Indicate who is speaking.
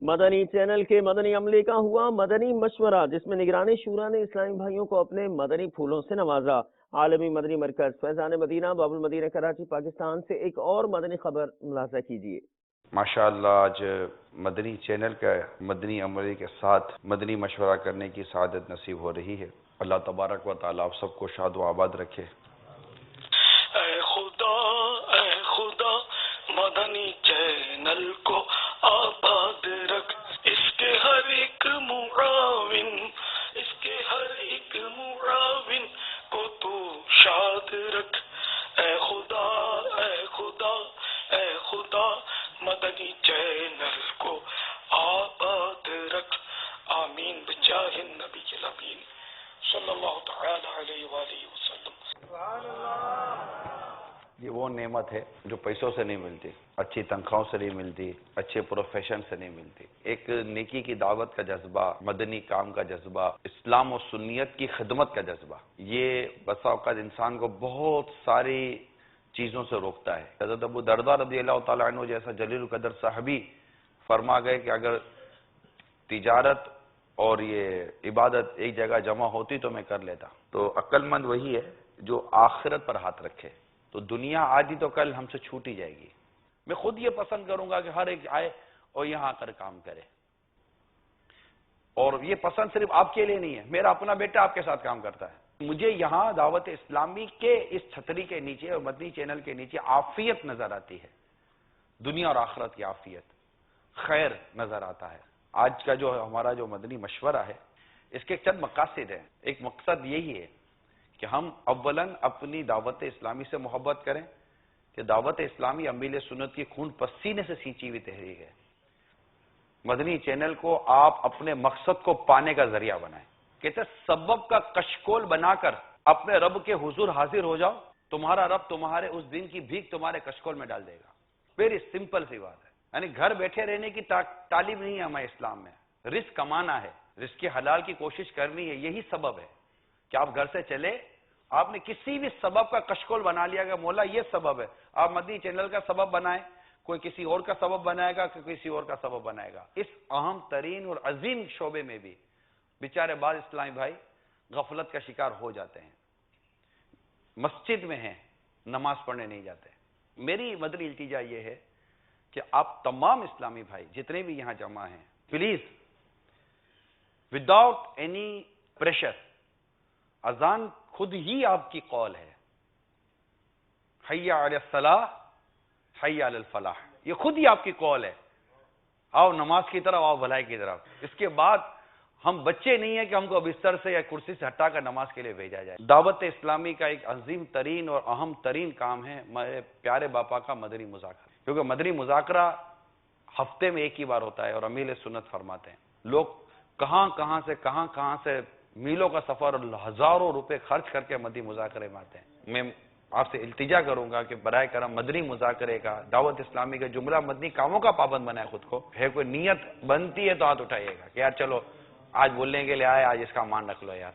Speaker 1: مدنی channel کے مدنی عملے کا ہوا مدنی مشورہ، جس میں نگران شورا نے اسلامی بھائیوں کو اپنے مدنی پھولوں سے نوازا۔ عالمی مدنی مرکز فیضان مدینہ باب المدینہ کراچی پاکستان سے ایک اور مدنی خبر ملاحظہ کیجیے۔
Speaker 2: ماشاءاللہ آج مدنی چینل کا مدنی عملے کے ساتھ مدنی مشورہ کرنے کی سعادت نصیب ہو رہی ہے۔ اللہ تبارک و تعالیٰ آپ سب کو شاد و آباد رکھے۔
Speaker 3: اے خدا مدنی چینل کو آباد رکھ، اس کے ہر ایک معاون کو تو شاد رکھ۔ اے خدا مدنی چینل کو آباد رکھ، آمین بجاہ النبی الامین صلی اللہ تعالی علیہ وآلہ وسلم۔
Speaker 2: یہ وہ نعمت ہے جو پیسوں سے نہیں ملتی، اچھی تنخواہوں سے نہیں ملتی، اچھے پروفیشن سے نہیں ملتی۔ ایک نیکی کی دعوت کا جذبہ، مدنی کام کا جذبہ، اسلام و سنیت کی خدمت کا جذبہ، یہ بسا اوقات انسان کو بہت ساری چیزوں سے روکتا ہے۔ حضرت ابو درداء رضی اللہ تعالیٰ عنہ جیسا جلیل القدر صحابی فرما گئے کہ اگر تجارت اور یہ عبادت ایک جگہ جمع ہوتی تو میں کر لیتا۔ تو عقل مند وہی ہے جو آخرت پر ہاتھ رکھے، تو دنیا آج ہی تو کل ہم سے چھوٹ ہی جائے گی۔ میں خود یہ پسند کروں گا کہ ہر ایک آئے اور یہاں آ کر کام کرے، اور یہ پسند صرف آپ کے لیے نہیں ہے، میرا اپنا بیٹا آپ کے ساتھ کام کرتا ہے۔ مجھے یہاں دعوت اسلامی کے اس چھتری کے نیچے اور مدنی چینل کے نیچے عافیت نظر آتی ہے، دنیا اور آخرت کی عافیت، خیر نظر آتا ہے۔ آج کا جو ہمارا جو مدنی مشورہ ہے، اس کے چند مقاصد ہیں۔ ایک مقصد یہی ہے کہ ہم اولاً اپنی دعوت اسلامی سے محبت کریں کہ دعوت اسلامی امیل سنت کی خون پسینے سے سینچی ہوئی تحریک ہے۔ مدنی چینل کو آپ اپنے مقصد کو پانے کا ذریعہ بنائیں۔ کہتے ہیں سبب کا کشکول بنا کر اپنے رب کے حضور حاضر ہو جاؤ، تمہارا رب تمہارے اس دن کی بھیک تمہارے کشکول میں ڈال دے گا۔ ویری سمپل سی بات ہے، یعنی گھر بیٹھے رہنے کی تعلیم نہیں ہے ہمیں اسلام میں، رزق کمانا ہے، رزق حلال کی کوشش کرنی ہے، یہی سبب ہے کہ آپ گھر سے چلے، آپ نے کسی بھی سبب کا کشکول بنا لیا کہ مولا یہ سبب ہے، آپ مدنی چینل کا سبب بنائیں، کوئی کسی اور کا سبب بنائے گا، کوئی کسی اور کا سبب بنائے گا۔ اس اہم ترین اور عظیم شعبے میں بھی بیچارے بعض اسلامی بھائی غفلت کا شکار ہو جاتے ہیں، مسجد میں ہیں، نماز پڑھنے نہیں جاتے۔ میری مدنی التجا یہ ہے کہ آپ تمام اسلامی بھائی جتنے بھی یہاں جمع ہیں، پلیز وداؤٹ اینی پریشر، اذان خود ہی آپ کی قول ہے، حی علی الصلاح حی علی الفلاح، یہ خود ہی آپ کی قول ہے، آؤ نماز کی طرف، آؤ بھلائی کی طرف۔ اس کے بعد ہم بچے نہیں ہیں کہ ہم کو بستر سے یا کرسی سے ہٹا کر نماز کے لیے بھیجا جائے۔ دعوت اسلامی کا ایک عظیم ترین اور اہم ترین کام ہے میرے پیارے باپا کا مدنی مذاکرہ، کیونکہ مدنی مذاکرہ ہفتے میں ایک ہی بار ہوتا ہے، اور امیل سنت فرماتے ہیں لوگ کہاں کہاں سے میلوں کا سفر اور ہزاروں روپے خرچ کر کے مدنی مذاکرے میں آتے ہیں۔ میں آپ سے التجا کروں گا کہ برائے کرم مدنی مذاکرے کا، دعوت اسلامی کے جملہ مدنی کاموں کا پابند بنائے خود کو۔ ہے کوئی نیت بنتی ہے تو ہاتھ اٹھائیے گا کہ یار چلو آج بولنے کے لیے آئے، آج اس کا مان رکھ لو یار۔